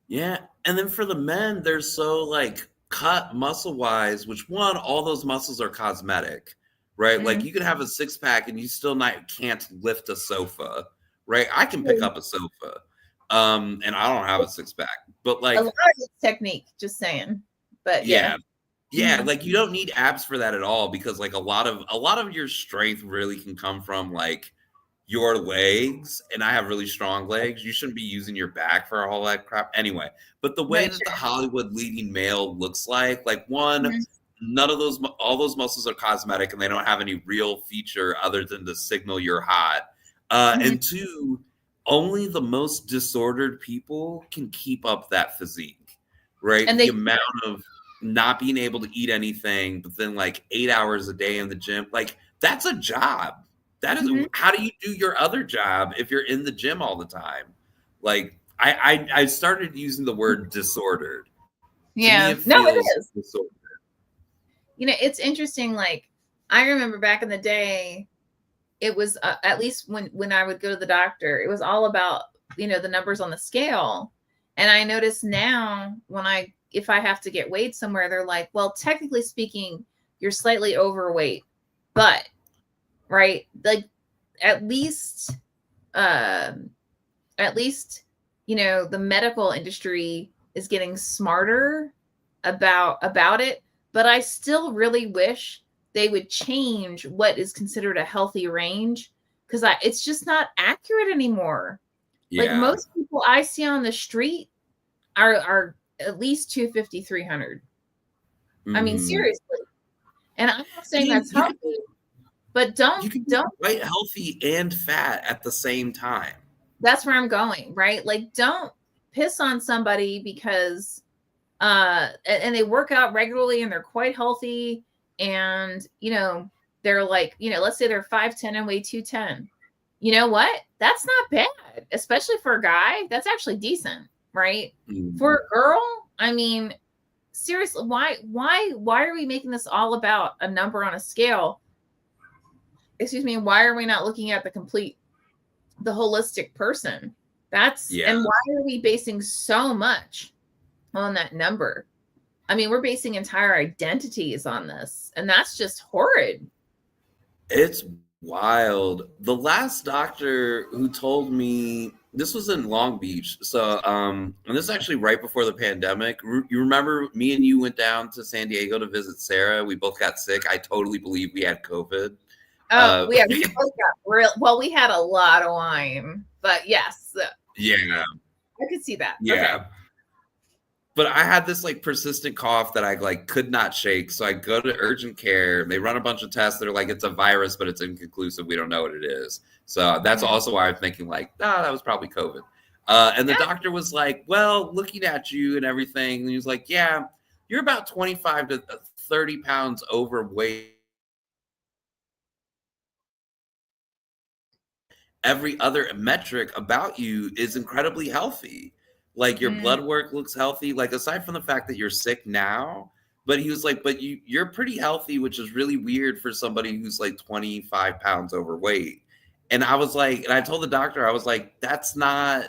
Speaker 2: Yeah, and then for the men, they're so like cut muscle wise, which one, all those muscles are cosmetic, right? Like
Speaker 1: Mm.
Speaker 2: you can have a six pack and you still not can't lift a sofa, right? I can pick up a sofa, and I don't have a six pack, but
Speaker 1: A lot
Speaker 2: like,
Speaker 1: of it's technique, just saying. But yeah.
Speaker 2: yeah, yeah,
Speaker 1: Mhm.
Speaker 2: like you don't need abs for that at all because like a lot of your strength really can come from like your legs, and I have really strong legs. You shouldn't be using your back for all that crap anyway. But the way
Speaker 1: Right,
Speaker 2: that the
Speaker 1: sure.
Speaker 2: Hollywood leading male looks like one,
Speaker 1: Mhm.
Speaker 2: none of those all those muscles are cosmetic and they don't have any real feature other than to signal you're hot.
Speaker 1: Mhm.
Speaker 2: And two, only the most disordered people can keep up that physique, right?
Speaker 1: And
Speaker 2: The
Speaker 1: they
Speaker 2: amount of not being able to eat anything, but then like 8 hours a day in the gym, like that's a job. That is,
Speaker 1: Mhm.
Speaker 2: how do you do your other job if you're in the gym all the time? Like I started using the word disordered. To me,
Speaker 1: Yeah.
Speaker 2: it
Speaker 1: No, it
Speaker 2: feels
Speaker 1: is.
Speaker 2: disordered.
Speaker 1: It's interesting. Like, I remember back in the day, it was at least when I would go to the doctor, it was all about, the numbers on the scale. And I notice now when if I have to get weighed somewhere, they're like, well, technically speaking, you're slightly overweight, but right, like at least um at least the medical industry is getting smarter about it, but I still really wish they would change what is considered a healthy range, because it's just not accurate anymore. Like,
Speaker 2: Yeah.
Speaker 1: most people I see on the street are at least 250, 300. I mean,
Speaker 2: Hmm.
Speaker 1: seriously. And I'm not
Speaker 2: I
Speaker 1: saying
Speaker 2: mean,
Speaker 1: that's healthy, but
Speaker 2: you
Speaker 1: don't
Speaker 2: can be
Speaker 1: don't
Speaker 2: quite healthy and fat at the same time.
Speaker 1: that's where I'm going, right? Like, don't piss on somebody because and they work out regularly and they're quite healthy, and they're like, let's say they're 5'10" and weigh 210. you know what? That's not bad, especially for a guy. That's actually decent, right? For a girl, I mean, seriously, why are we making this all about a number on a scale? Excuse me, why are we not looking at the holistic person? And why are we basing so much on that number? I mean, we're basing entire identities on this, and that's just horrid.
Speaker 2: It's wild. The last doctor who told me, this was in Long Beach. So, and this is actually right before the pandemic. You remember me and you went down to San Diego to visit Sarah? We both got sick. I totally believe we had COVID.
Speaker 1: Oh, we both got real. Well, we had a lot of wine, but yes,
Speaker 2: yeah,
Speaker 1: I could see that.
Speaker 2: yeah.
Speaker 1: Okay.
Speaker 2: But I had this like persistent cough that I like could not shake. So I go to urgent care. They run a bunch of tests. They're like, it's a virus, but it's inconclusive. We don't know what it is. So that's also why I'm thinking like, that was probably COVID. And the doctor was like, well, looking at you and everything. And he was like, yeah, you're about 25 to 30 pounds overweight. Every other metric about you is incredibly healthy. Like your blood work looks healthy. Like aside from the fact that you're sick now, but he was like, but you're pretty healthy, which is really weird for somebody who's like 25 pounds overweight. And I was like, and I told the doctor, I was like, that's not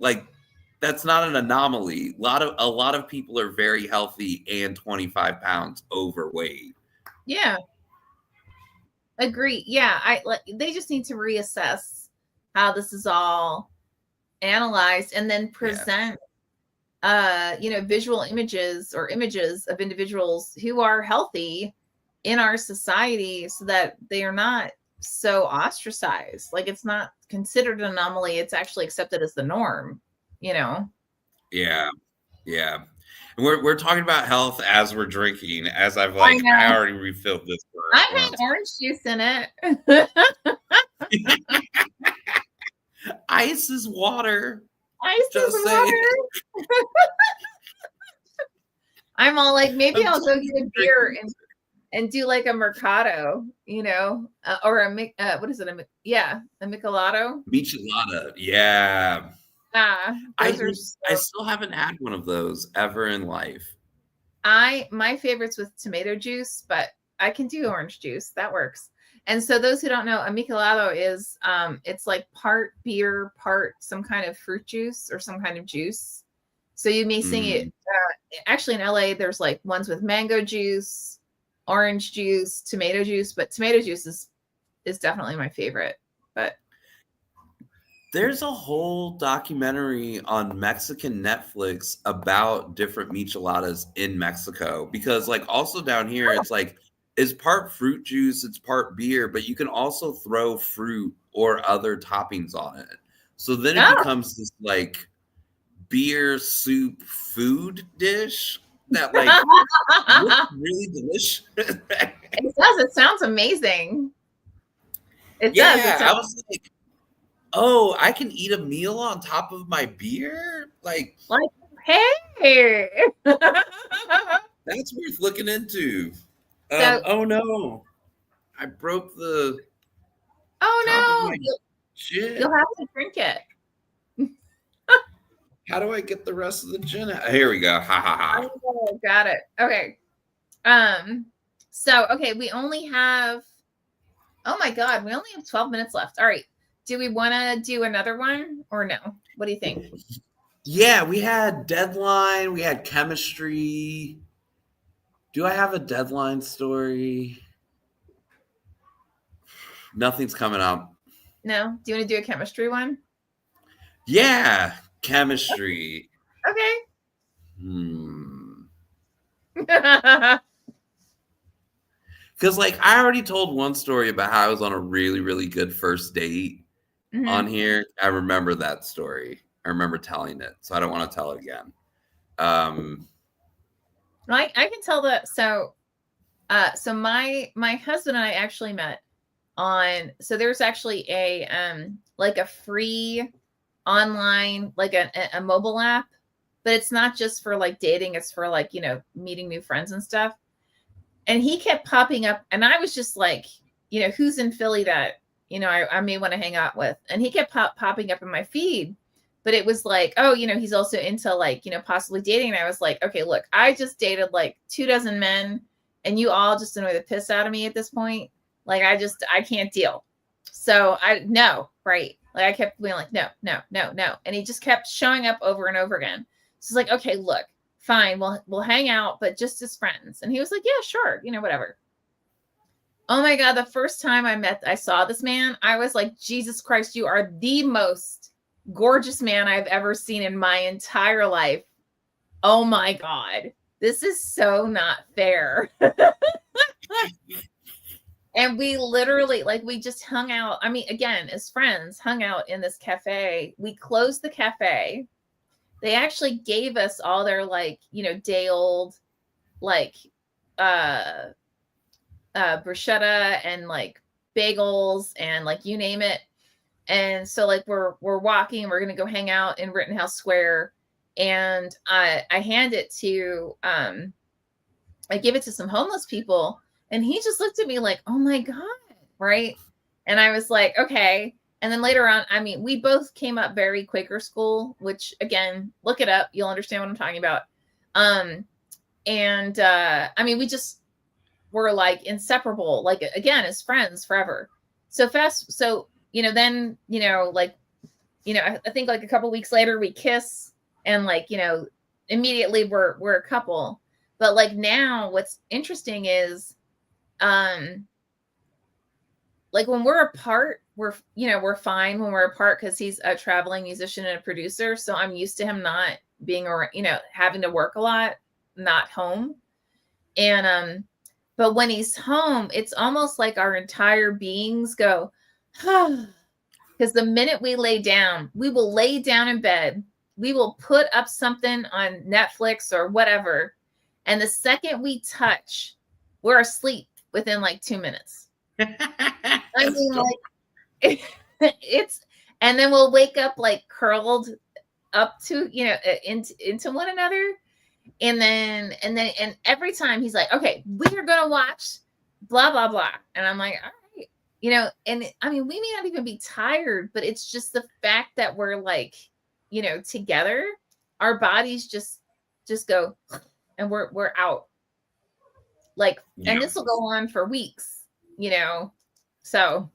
Speaker 2: an anomaly. A lot of people are very healthy and 25 pounds overweight.
Speaker 1: Yeah. Agree. Yeah, they just need to reassess how this is all analyzed and then present visual images or images of individuals who are healthy in our society so that they are not so ostracized. Like it's not considered an anomaly, it's actually accepted as the norm, you know.
Speaker 2: Yeah. Yeah. And we're talking about health as we're drinking, as I already refilled this.
Speaker 1: I had orange juice in it.
Speaker 2: Ice is water.
Speaker 1: Ice is water. I'm all like, maybe I'll go get a beer and do like a Mercado, or a what is it? A Michelado.
Speaker 2: Michelada, yeah.
Speaker 1: I
Speaker 2: still haven't had one of those ever in life.
Speaker 1: My favorite's with tomato juice, but I can do orange juice. That works. And so those who don't know, a Michelado is it's like part beer, part some kind of fruit juice or some kind of juice. So you may sing it. Actually, in LA, there's like ones with mango juice, orange juice, tomato juice, but tomato juice is definitely my favorite. But
Speaker 2: there's a whole documentary on Mexican Netflix about different micheladas in Mexico, because like also down here, it's like it's part fruit juice, it's part beer, but you can also throw fruit or other toppings on it. So then it becomes this like beer soup food dish that like looks really delicious.
Speaker 1: It does. It sounds amazing. It does.
Speaker 2: I was like, oh, I can eat a meal on top of my beer? Like
Speaker 1: hey.
Speaker 2: That's worth looking into. Oh no. I broke the shit.
Speaker 1: You'll have to drink it.
Speaker 2: How do I get the rest of the gin out? Here we go. Ha ha ha.
Speaker 1: Oh, got it. Okay. So okay, we only have, oh my God, we only have 12 minutes left. All right. Do we want to do another one or no? What do you think?
Speaker 2: Yeah, we had deadline, we had chemistry. Do I have a deadline story? Nothing's coming up.
Speaker 1: No? Do you want to do a chemistry one?
Speaker 2: Yeah, chemistry.
Speaker 1: Okay.
Speaker 2: Because like I already told one story about how I was on a really, really good first date on here. I remember that story. I remember telling it, so I don't want to tell it again.
Speaker 1: I can tell that. So my husband and I actually met on, so there's actually a like a free online, like a mobile app, but it's not just for like dating, it's for like, meeting new friends and stuff. And he kept popping up and I was just like, who's in Philly that, I may want to hang out with. And he kept popping up in my feed, but it was like, oh, he's also into like, possibly dating. And I was like, okay, look, I just dated like 24 men and you all just annoy the piss out of me at this point. Like, I can't deal. So no, right. Like I kept being like, no, no, no, no. And he just kept showing up over and over again. So it's like, okay, look, fine. We'll hang out, but just as friends. And he was like, yeah, sure. Whatever. Oh my God. The first time I saw this man, I was like, Jesus Christ, you are the most gorgeous man I've ever seen in my entire life. Oh my God. This is so not fair. And we literally, like, we just hung out. I mean, again, as friends, hung out in this cafe. We closed the cafe. They actually gave us all their, like, day old, like, bruschetta and like bagels and like you name it. And so like we're walking, we're gonna go hang out in Rittenhouse Square, and I hand it to I give it to some homeless people, and he just looked at me like, oh my God, right? And I was like, okay. And then later on, I mean, we both came up very Quaker school, which again, look it up, you'll understand what I'm talking about. And I mean, we just were like inseparable, like again, as friends forever. So then, like, I think like a couple weeks later we kiss, and like, immediately we're a couple. But like now what's interesting is, like when we're apart, we're fine when we're apart because he's a traveling musician and a producer. So I'm used to him not being, or, having to work a lot, not home. And, but when he's home, it's almost like our entire beings go, because the minute we lay down, we will lay down in bed. We will put up something on Netflix or whatever. And the second we touch, we're asleep within like 2 minutes. I mean, like and then we'll wake up like curled up to, into one another. And every time he's like, okay, we are going to watch blah, blah, blah. And I'm like, all right, and I mean, we may not even be tired, but it's just the fact that we're like, together, our bodies just go, and we're out. Like, and this will go on for weeks, so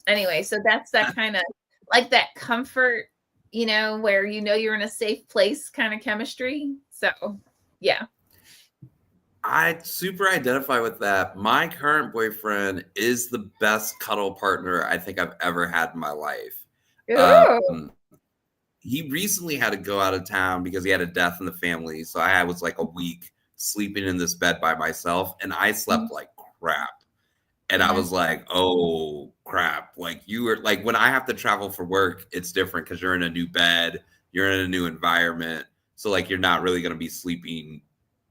Speaker 1: anyway, so that's that kind of like that comfort, where, you're in a safe place kind of chemistry. So, yeah.
Speaker 2: I super identify with that. My current boyfriend is the best cuddle partner I think I've ever had in my life. He recently had to go out of town because he had a death in the family. So I was like a week sleeping in this bed by myself, and I slept like crap. And I was like, oh crap. Like, you were like, when I have to travel for work, it's different because you're in a new bed, you're in a new environment. So like, you're not really going to be sleeping,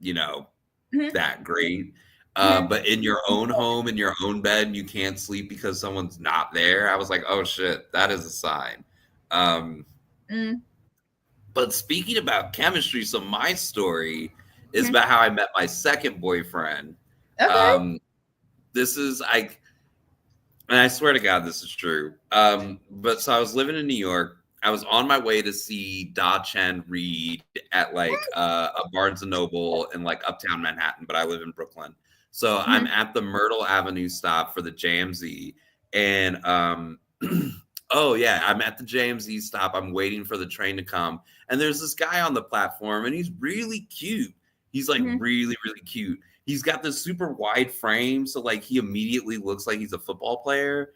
Speaker 2: that great. But in your own home, in your own bed, you can't sleep because someone's not there. I was like, oh shit, that is a sign. But speaking about chemistry, so my story is about how I met my second boyfriend.
Speaker 1: Okay.
Speaker 2: This is and I swear to God, this is true. But so I was living in New York. I was on my way to see Da Chen read at like a Barnes and Noble in like uptown Manhattan, but I live in Brooklyn. So I'm at the Myrtle Avenue stop for the JMZ, and oh yeah, I'm at the JMZ stop. I'm waiting for the train to come, and there's this guy on the platform, and he's really cute. He's like really, really cute. He's got this super wide frame, so like he immediately looks like he's a football player.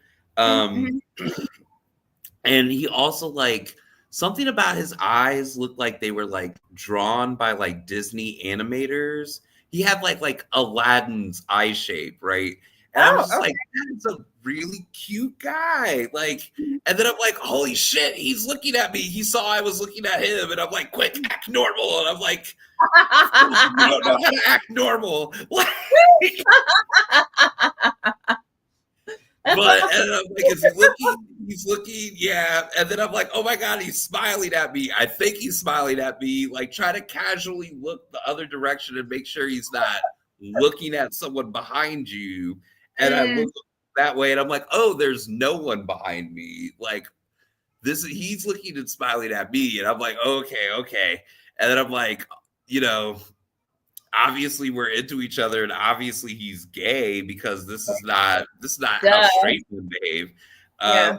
Speaker 2: And he also, like, something about his eyes looked like they were like drawn by like Disney animators. He had like Aladdin's eye shape, right? And I was just like, that's a really cute guy. Like, and then I'm like, holy shit, he's looking at me. He saw I was looking at him, and I'm like, quick, act normal. And I'm like, you don't know how to act normal. But and I'm like, is he looking? He's looking, yeah. And then I'm like, oh my God, he's smiling at me. I think he's smiling at me. Like, try to casually look the other direction and make sure he's not looking at someone behind you. And that way, and I'm like, oh, there's no one behind me. Like he's looking and smiling at me, and I'm like, okay. And then I'm like, obviously we're into each other, and obviously he's gay because this is not how straight men behave.
Speaker 1: Yeah.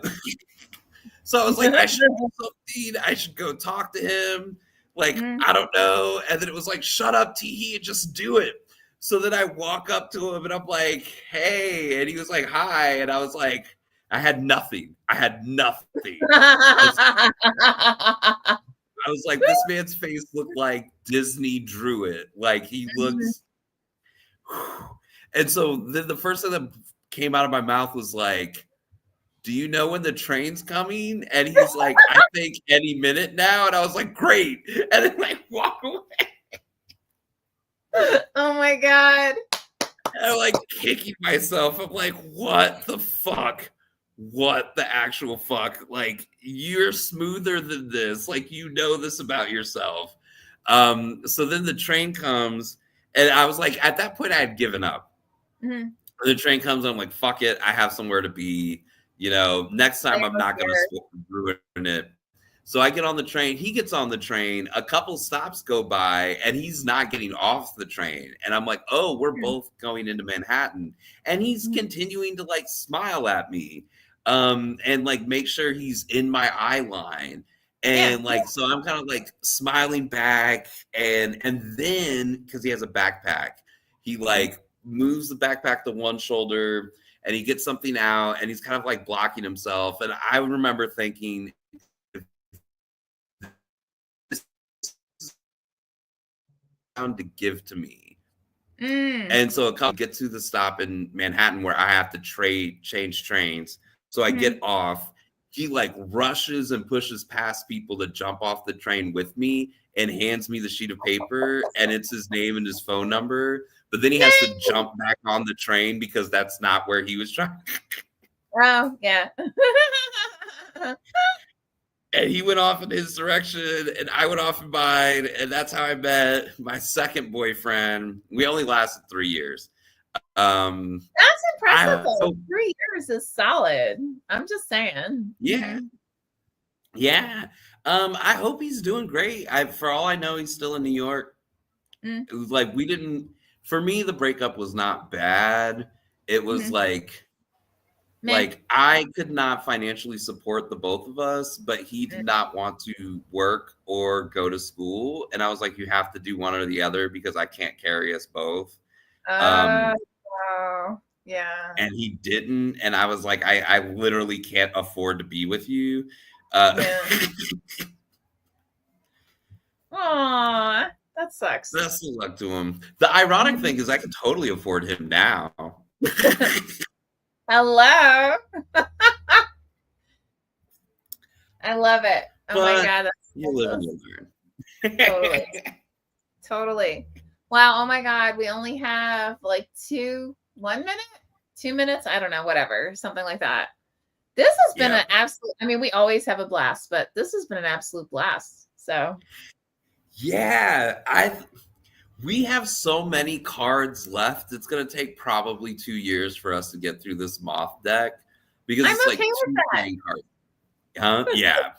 Speaker 2: So I was like, I should do something. I should go talk to him. Like, I don't know. And then it was like, shut up, Teehee, and just do it. So then I walk up to him and I'm like, hey. And he was like, hi. And I was like, I had nothing. I was like, this man's face looked like Disney drew it. Like he looks. And so then the first thing that came out of my mouth was like, do you know when the train's coming? And he's like, I think any minute now. And I was like, great. And then like walk away.
Speaker 1: Oh my God.
Speaker 2: And I'm like kicking myself. I'm like, what the fuck? What the actual fuck? Like, you're smoother than this. Like, you know this about yourself. So then the train comes, and I was like, at that point, I had given up. Mm-hmm. The train comes, I'm like, fuck it. I have somewhere to be. Next time I'm not going to ruin it. So I get on the train. He gets on the train. A couple stops go by, and he's not getting off the train. And I'm like, oh, we're both going into Manhattan. And he's continuing to like smile at me. And like make sure he's in my eye line. And so I'm kind of like smiling back. And then because he has a backpack, he like moves the backpack to one shoulder and he gets something out and he's kind of like blocking himself. And I remember thinking, this is to give to me. And so I get to the stop in Manhattan where I have to change trains. So I get off. He like rushes and pushes past people to jump off the train with me and hands me the sheet of paper, and it's his name and his phone number. But then he has to jump back on the train because that's not where he was trying.
Speaker 1: Oh, yeah.
Speaker 2: And he went off in his direction and I went off in mine. And that's how I met my second boyfriend. We only lasted 3 years.
Speaker 1: That's impressive. 3 years is solid. I'm just saying.
Speaker 2: Yeah. Yeah. I hope he's doing great. For all I know, he's still in New York. It was like, for me, the breakup was not bad. It was like I could not financially support the both of us, but he did not want to work or go to school. And I was like, you have to do one or the other because I can't carry us both.
Speaker 1: Yeah.
Speaker 2: And he didn't. And I was like, I literally can't afford to be with you.
Speaker 1: Aw, that sucks.
Speaker 2: Best of luck to him. The ironic thing is I can totally afford him now.
Speaker 1: Hello. I love it. Oh my God. That's
Speaker 2: you live and you learn.
Speaker 1: Totally. Wow. Oh my God. We only have like 2 minutes. I don't know, whatever, something like that. This has been an absolute, I mean, we always have a blast, but this has been an absolute blast. So.
Speaker 2: Yeah. We have so many cards left. It's going to take probably 2 years for us to get through this moth deck because it's like 2 playing cards. Huh? Yeah.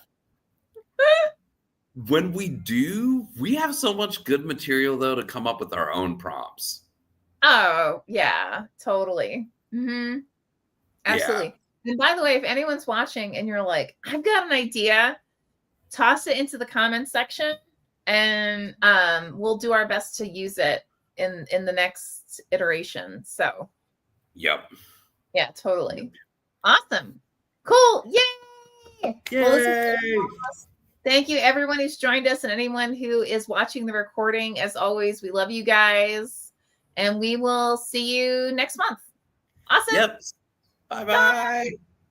Speaker 2: When we do, we have so much good material though to come up with our own prompts.
Speaker 1: Oh, yeah, totally. Mm-hmm. Absolutely. Yeah. And by the way, if anyone's watching and you're like, I've got an idea, toss it into the comments section and we'll do our best to use it in the next iteration. So.
Speaker 2: Yep.
Speaker 1: Yeah, totally. Awesome. Cool. Yay.
Speaker 2: Yay.
Speaker 1: Well, thank you everyone who's joined us and anyone who is watching the recording. As always, we love you guys and we will see you next month. Awesome.
Speaker 2: Yep. Bye-bye.